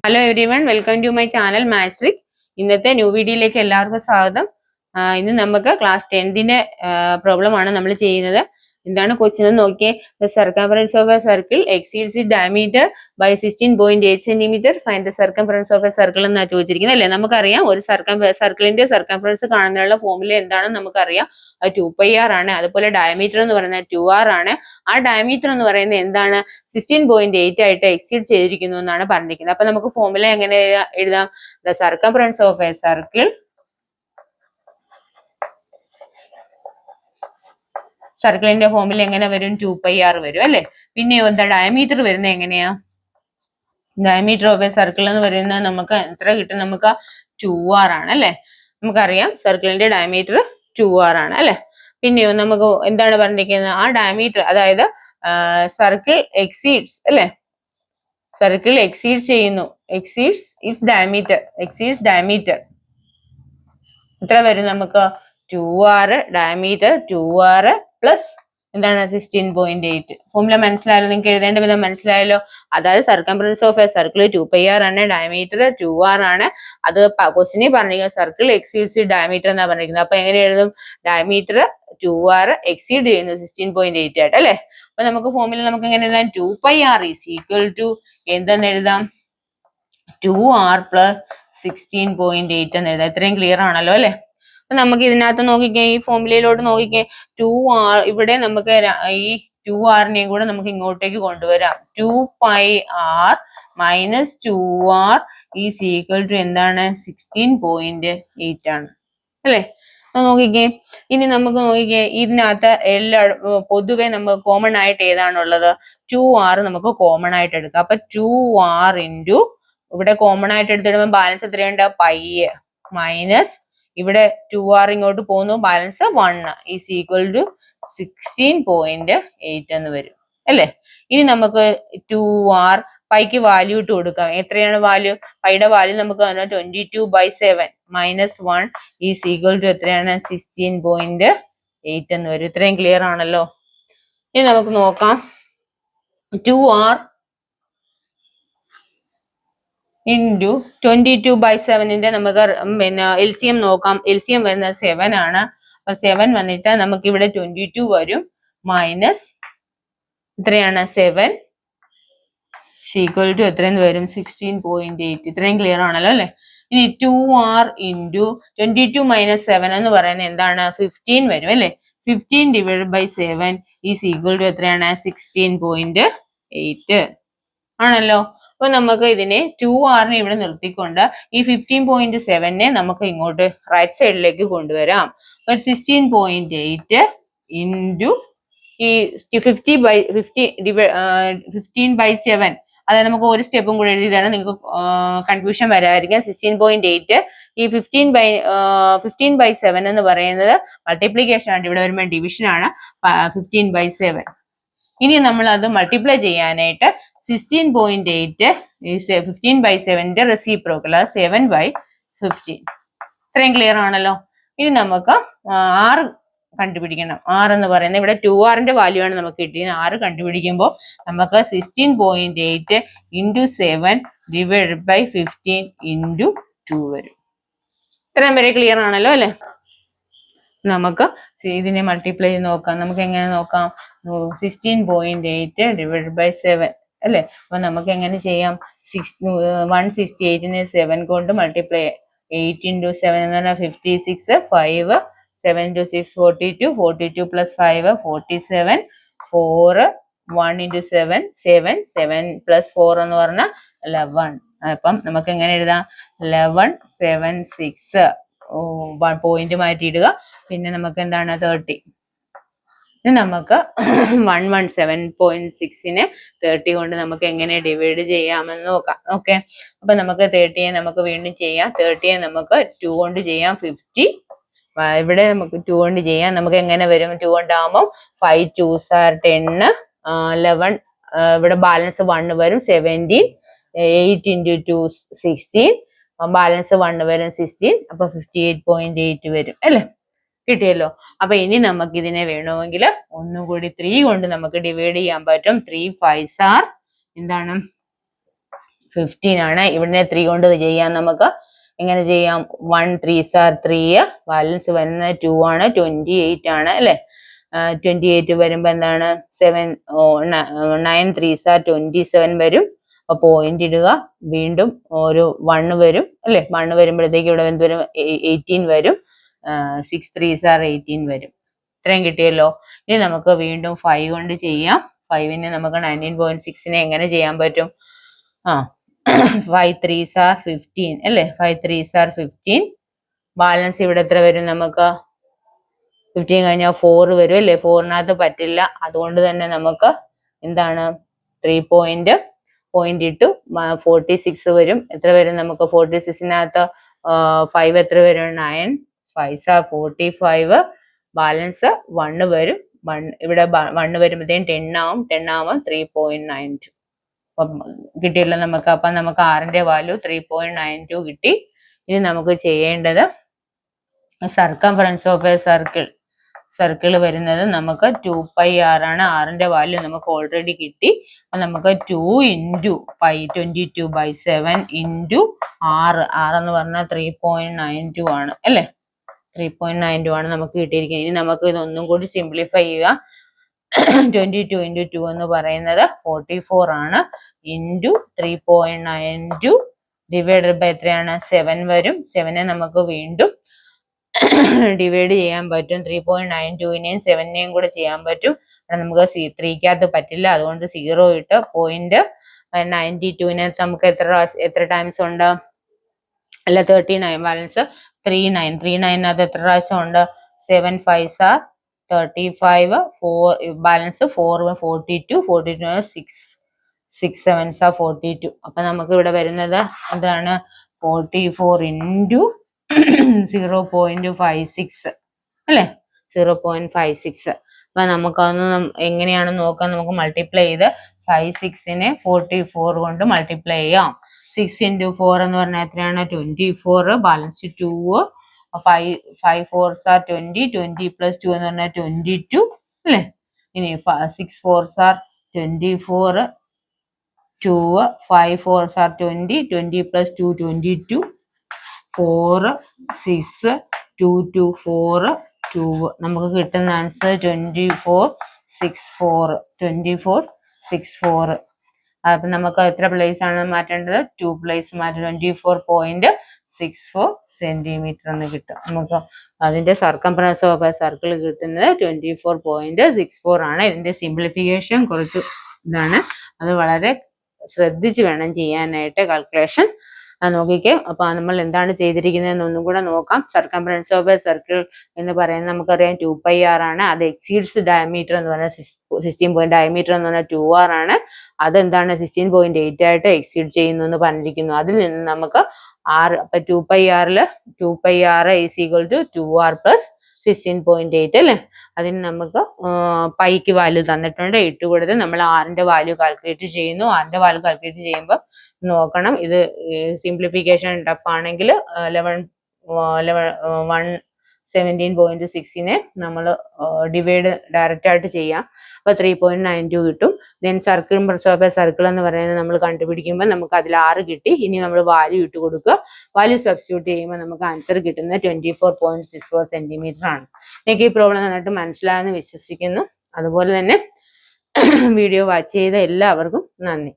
Hello everyone, welcome to my channel മാത്രിക്. ഇന്നത്തെ new വീഡിയോയിലേക്ക് എല്ലാവർക്കും സ്വാഗതം. ഇന്ന് നമുക്ക് ക്ലാസ് 10ന്റെ പ്രോബ്ലം ആണ് നമ്മൾ ചെയ്യുന്നത്. എന്താണ് ക്വസ്റ്റ്യൻ എന്ന് നോക്കിയേ. The circumference of a circle exceeds it diameter by 16.8 centimetre. Find the circumference of a circle എന്നാണ് ചോദിച്ചിരിക്കുന്നത് അല്ലേ. നമുക്കറിയാം ഒരു സർക്കിളിന്റെ സർക്കംഫറൻസ് കാണുന്നതിനുള്ള ഫോർമുല എന്താണെന്ന് നമുക്കറിയാം. അത് 2πr ആണ്. അതുപോലെ ഡയമീറ്റർ എന്ന് പറയുന്നത് 2r ആണ്. ആ ഡയമീറ്റർ എന്ന് പറയുന്നത് എന്താണ്, 16.8 ആയിട്ട് എക്സീഡ് ചെയ്തിരിക്കുന്നു എന്നാണ് പറഞ്ഞിരിക്കുന്നത്. അപ്പൊ നമുക്ക് ഫോർമുല എങ്ങനെ എഴുതാം? The circumference of a circle, സർക്കിളിന്റെ ഫോർമുല എങ്ങനെ വരും? 2πr വരും അല്ലെ. പിന്നെയോ എന്താ ഡയമീറ്റർ വരുന്നത് എങ്ങനെയാ? ഡയമീറ്റർ ഓഫ് എ സർക്കിൾ എന്ന് പറയുന്നത് നമുക്ക് എത്ര കിട്ടും? നമുക്ക് 2r ആണ് അല്ലെ. നമുക്കറിയാം സർക്കിളിന്റെ ഡയമീറ്റർ 2r ആണ് അല്ലെ. പിന്നെയോ നമുക്ക് എന്താണ് പറഞ്ഞിരിക്കുന്നത്? ആ ഡയമീറ്റർ, അതായത് സർക്കിൾ എക്സീഡ്സ് അല്ലെ, സർക്കിൾ എക്സീഡ് ചെയ്യുന്നു, exceeds it's diameter, exceeds diameter എത്ര വരും? നമുക്ക് 2r ഡയമീറ്റർ 2r പ്ലസ് എന്താണ് 16.8. ഫോർമുല മനസ്സിലായല്ലോ? നിങ്ങൾക്ക് എഴുതേണ്ട വിധം മനസ്സിലായല്ലോ? അതായത് circumference of a circle 2πr ആണ്, ഡയമീറ്റർ 2r ആണ്. അത് ക്വസ്റ്റ്യനിൽ പറഞ്ഞിരിക്കുന്നത് സർക്കിൾ എക്സീഡ്സ് ഡയമീറ്റർ എന്നാ പറഞ്ഞിരിക്കുന്നത്. അപ്പൊ എങ്ങനെ എഴുതും? ഡയമീറ്റർ 2r എക്സീഡ് ചെയ്യുന്നു 16.8 ആയിട്ട് അല്ലെ. അപ്പൊ നമുക്ക് ഫോർമുല നമുക്ക് എങ്ങനെ എഴുതാം? 2πr ഈസ് ഈക്വൽ ടു എന്തെന്ന് എഴുതാം? 2r പ്ലസ് 16.8 എന്ന് എഴുതാം. ഇത്രയും ക്ലിയർ ആണല്ലോ അല്ലെ. അപ്പൊ നമുക്ക് ഇതിനകത്ത് നോക്കിക്കേ, ഈ ഫോർമുലയിലോട്ട് നോക്കിക്കേ. 2r ഇവിടെ നമുക്ക് ഈ 2r കൂടെ നമുക്ക് ഇങ്ങോട്ടേക്ക് കൊണ്ടുവരാം. 2πr minus 2r is equal to എന്താണ്? 16.8 ആണ് അല്ലെ. നോക്കിക്കേ, ഇനി നമുക്ക് നോക്കിക്കേ, ഇതിനകത്ത് പൊതുവെ നമുക്ക് കോമൺ ആയിട്ട് ഏതാണുള്ളത്? 2r നമുക്ക് കോമൺ ആയിട്ട് എടുക്കാം. അപ്പൊ 2r ഇൻറ്റു ഇവിടെ കോമൺ ആയിട്ട് എടുത്തിടുമ്പോൾ ബാലൻസ് എത്രയുണ്ട്? പൈ മൈനസ് ഇവിടെ 2r ഇങ്ങോട്ട് പോകുന്നു, ബാലൻസ് 1 ഈസ് ഈക്വൽ ടു 16.8 എന്ന് വരും അല്ലെ. ഇനി നമുക്ക് 2r പൈക്ക് വാല്യൂ ഇട്ട് കൊടുക്കാം. എത്രയാണ് വാല്യൂ? പൈയുടെ വാല്യൂ നമുക്ക് 22/7 മൈനസ് 1 ഈസ് ഈക്വൽ ടു എത്രയാണ്? 16.8 എന്ന് വരും. ഇത്രയും ക്ലിയർ ആണല്ലോ. ഇനി നമുക്ക് നോക്കാം. 2r ഇൻറ്റു 22/7 നമുക്ക് പിന്നെ LCM നോക്കാം. LCM വരുന്നത് 7 ആണ്. അപ്പൊ 7 വന്നിട്ട് നമുക്ക് ഇവിടെ 22 വരും, മൈനസ് എത്രയാണ്? 7 ഈക്വൽ ടു എത്രയെന്ന് വരും? 16.8. ഇത്രയും ക്ലിയർ ആണല്ലോ അല്ലെ. ഇനി 2r ഇൻറ്റു 22 മൈനസ് 7 എന്ന് പറയുന്നത് എന്താണ്? 15 വരും അല്ലെ. 15/7 ഈസ് ഈക്വൽ ടു എത്രയാണ്? 16.8 ആണല്ലോ. അപ്പൊ നമുക്ക് ഇതിനെ 2r ഇവിടെ നിർത്തിക്കൊണ്ട് ഈ 15.7 നമുക്ക് ഇങ്ങോട്ട് റൈറ്റ് സൈഡിലേക്ക് കൊണ്ടുവരാം. അപ്പൊ 16.8 ഇൻറ്റു ഈ 15/7, അതായത് നമുക്ക് ഒരു സ്റ്റെപ്പും കൂടെ എഴുതി തരാം, നിങ്ങൾക്ക് കൺഫ്യൂഷൻ വരാതിരിക്കാം. 16.8 ഈ 15/7 എന്ന് പറയുന്നത് മൾട്ടിപ്ലിക്കേഷൻ ആണ്. ഇവിടെ വരുമ്പോൾ ഡിവിഷൻ ആണ് 15/7. ഇനി നമ്മൾ അത് മൾട്ടിപ്ലൈ ചെയ്യാനായിട്ട് 16.8 15/7 റെസിപ്രോക്കൽ, 7/15. ഇത്രയും ക്ലിയർ ആണല്ലോ. ഇനി നമുക്ക് r കണ്ടുപിടിക്കണം. r എന്ന് പറയുന്നത് ഇവിടെ 2r വാല്യൂ ആണ് നമുക്ക് കിട്ടിയത്. r കണ്ടുപിടിക്കുമ്പോൾ നമുക്ക് 16.8 ഇൻറ്റു 7 ഡിവൈഡഡ് ബൈ 15 ഇൻറ്റു 2 വരും. ഇത്രയും വരെ ക്ലിയർ ആണല്ലോ അല്ലെ. നമുക്ക് ഇതിനെ മൾട്ടിപ്ലൈ ചെയ്ത് നോക്കാം. നമുക്ക് എങ്ങനെ നോക്കാം? 16.8 ഡിവൈഡഡ് ബൈ 7 അല്ലെ. അപ്പൊ നമുക്ക് എങ്ങനെ ചെയ്യാം? 168നെ 7 കൊണ്ട് മൾട്ടിപ്ലൈ, 8 ഇൻറ്റു 7 എന്ന് പറഞ്ഞാൽ 56, 5 7 ഇൻറ്റു 6 42, 42 പ്ലസ് 5 47, 4 1 ഇൻറ്റു 7 7 7 പ്ലസ് 4 എന്ന് പറഞ്ഞാൽ 11. അപ്പം നമുക്ക് എങ്ങനെ എഴുതാം? 11 7 6 പോയിന്റ് മാറ്റിയിടുക. പിന്നെ നമുക്ക് എന്താണ്? 30. ഇനി നമുക്ക് 117.6നെ 30 കൊണ്ട് നമുക്ക് എങ്ങനെ ഡിവൈഡ് ചെയ്യാമെന്ന് നോക്കാം. ഓക്കെ, അപ്പൊ നമുക്ക് 30യെ നമുക്ക് വീണ്ടും ചെയ്യാം. 30യെ നമുക്ക് 2 കൊണ്ട് ചെയ്യാം. 50 ഇവിടെ നമുക്ക് 2 കൊണ്ട് ചെയ്യാം. നമുക്ക് എങ്ങനെ വരും? 2 കൊണ്ടാകുമ്പോൾ 5 2s are 10, 11 ഇവിടെ ബാലൻസ് 1 വരും, 17, 8 ഇൻറ്റു 2 16, ബാലൻസ് 1 വരും, 16. അപ്പൊ 58.8 വരും അല്ലെ. കിട്ടിയല്ലോ. അപ്പൊ ഇനി നമുക്ക് ഇതിനെ വേണമെങ്കിൽ ഒന്നും കൂടി 3 കൊണ്ട് നമുക്ക് ഡിവൈഡ് ചെയ്യാൻ പറ്റും. 3 5s are എന്താണ്? 15 ആണ്. ഇവിടെ 3 കൊണ്ട് ചെയ്യാം നമുക്ക്. എങ്ങനെ ചെയ്യാം? 1 3s are 3, ബാലൻസ് വരുന്നത് 2 ആണ്, 28 ആണ് അല്ലെ. 28 വരുമ്പോ എന്താണ്? 7 9 3s are 27 വരും. അപ്പൊ പോയിന്റ് ഇടുക. വീണ്ടും ഒരു 1 വരും അല്ലെ. 1 വരുമ്പോഴത്തേക്ക് ഇവിടെ എന്ത് വരും? 18 വരും. 6 3s are 18 വരും. ഇത്രയും കിട്ടിയല്ലോ. ഇനി നമുക്ക് വീണ്ടും 5 കൊണ്ട് ചെയ്യാം. 5നെ നമുക്ക് 19.6നെ എങ്ങനെ ചെയ്യാൻ പറ്റും? 5 3s are 15 അല്ലെ. 5 3s are 15. ബാലൻസ് ഇവിടെ എത്ര വരും നമുക്ക്? 15 കഴിഞ്ഞാൽ 4 വരും അല്ലെ. 4നകത്ത് പറ്റില്ല. അതുകൊണ്ട് തന്നെ നമുക്ക് എന്താണ്? 3 ഇട്ടു. 46 വരും. എത്ര വരും നമുക്ക്? 46നകത്ത് 5 എത്ര വരും? 9 5s are 45. ബാലൻസ് 1 വരും. ഇവിടെ 1 വരുമ്പോഴത്തേക്കും 10 ആവും. 10 ആവുമ്പോൾ 3.92. അപ്പം കിട്ടിയല്ലോ നമുക്ക്. അപ്പൊ നമുക്ക് R-ന്റെ വാല്യൂ 3.92 കിട്ടി. ഇനി നമുക്ക് ചെയ്യേണ്ടത് സർക്കംഫറൻസ് ഓഫ് എ സർക്കിൾ വരുന്നത് നമുക്ക് 2πr ആണ്. R-ന്റെ വാല്യൂ നമുക്ക് ഓൾറെഡി കിട്ടി. അപ്പൊ നമുക്ക് 2 × π 22/7 × R എന്ന് പറഞ്ഞാൽ 3.92 ആണ് അല്ലെ. 3.92 ആണ് നമുക്ക് കിട്ടിയിരിക്കുന്നത്. ഇനി നമുക്ക് ഇതൊന്നും കൂടി സിംപ്ലിഫൈ ചെയ്യുക. 22 × 2 എന്ന് പറയുന്നത് 44 ആണ്. ഇൻറ്റു 3.92 ഡിവൈഡഡ് ബൈ എത്രയാണ്? 7 വരും. 7നെ നമുക്ക് വീണ്ടും ഡിവൈഡ് ചെയ്യാൻ പറ്റും. 3.92നെയും 7നെയും കൂടെ ചെയ്യാൻ പറ്റും. നമുക്ക് 3ക്കകത്ത് പറ്റില്ല. അതുകൊണ്ട് 0 ഇട്ട് 0.92നെ നമുക്ക് എത്ര ടൈംസ് ഉണ്ട്? അല്ല 39. ബാലൻസ് 39നകത്ത് എത്ര പ്രാവശ്യം ഉണ്ട്? 7 5s are 35. 4 balance 4 42. 6 7s are 42. അപ്പൊ നമുക്ക് ഇവിടെ വരുന്നത് എന്താണ്? 44 × 0.56 അല്ലെ. 0.56. അപ്പൊ നമുക്കതൊന്ന് എങ്ങനെയാണ് നോക്കാൻ? നമുക്ക് മൾട്ടിപ്ലൈ ചെയ്ത് 56നെ 44 കൊണ്ട് മൾട്ടിപ്ലൈ ചെയ്യാം. 6 × 4 എന്ന് പറഞ്ഞാൽ എത്രയാണ്? 24. ബാലൻസ് 2. 5 4s are 20. 20 + 2 എന്ന് പറഞ്ഞാൽ 22 അല്ലെ. ഇനി 6 4s are 24. 2 5 4s are 20. 20 + 2 22. 4 6 2 2 4 2. നമുക്ക് കിട്ടുന്ന ആൻസർ 24 6 4. അപ്പൊ നമുക്ക് എത്ര പ്ലേസ് ആണ് മാറ്റേണ്ടത്? 2 പ്ലേസ് മാറ്റം. 24.64 സെന്റിമീറ്റർ എന്ന് കിട്ടും. നമുക്ക് അതിന്റെ സർക്കംഫറൻസ് ഓഫ് എ സർക്കിൾ കിട്ടുന്നത് 24.64 ആണ്. ഇതിന്റെ സിംപ്ലിഫിക്കേഷൻ കുറച്ച് ഇതാണ്. അത് വളരെ ശ്രദ്ധിച്ച് വേണം ചെയ്യാനായിട്ട് കാൽക്കുലേഷൻ. നോക്കിക്കേ. അപ്പൊ നമ്മൾ എന്താണ് ചെയ്തിരിക്കുന്നതെന്ന് ഒന്നും കൂടെ നോക്കാം. സർക്കംഫറൻസ് ഓഫ് എ സർക്കിൾ എന്ന് പറയുന്നത് നമുക്കറിയാം 2πr ആണ്. അത് എക്സീഡ്സ് ഡയമീറ്റർ എന്ന് പറഞ്ഞാൽ 16 ഡയമീറ്റർ എന്ന് പറഞ്ഞാൽ 2r ആണ്. അതെന്താണ്? 16.8 ആയിട്ട് എക്സീഡ് ചെയ്യുന്നു എന്ന് പറഞ്ഞിരിക്കുന്നു. അതിൽ നിന്ന് നമുക്ക് r, അപ്പൊ 2πr is equal to 2r plus 16.8 അല്ലെ. അതിന് നമുക്ക് പൈക്ക് വാല്യൂ തന്നിട്ടുണ്ട്. ഇട്ട് കൊടുത്ത് നമ്മൾ R-ന്റെ വാല്യൂ കാൽക്കുലേറ്റ് ചെയ്യുന്നു. R-ന്റെ വാല്യൂ കാൽക്കുലേറ്റ് ചെയ്യുമ്പോൾ നോക്കണം, ഇത് സിംപ്ലിഫിക്കേഷൻ ടഫ് ആണെങ്കിൽ 117.6നെ നമ്മൾ ഡിവൈഡ് ഡയറക്റ്റ് ആയിട്ട് ചെയ്യാം. അപ്പൊ 3.92 കിട്ടും. ദെൻ സർക്കിൾഫറൻസ് ഓഫ് എ സർക്കിൾ എന്ന് പറയുന്നത് നമ്മൾ കണ്ടുപിടിക്കുമ്പോൾ നമുക്ക് അതിൽ 6 കിട്ടി. ഇനി നമ്മൾ വാല്യൂ ഇട്ട് കൊടുക്കുക. വാല്യൂ സബ്സ്റ്റിറ്റ്യൂട്ട് ചെയ്യുമ്പോൾ നമുക്ക് ആൻസർ കിട്ടുന്നത് 24.64 സെന്റിമീറ്റർ ആണ്. എനിക്ക് ഈ പ്രോബ്ലം നന്നായിട്ട് മനസ്സിലായെന്ന് വിശ്വസിക്കുന്നു. അതുപോലെ തന്നെ വീഡിയോ വാച്ച് ചെയ്ത എല്ലാവർക്കും നന്ദി.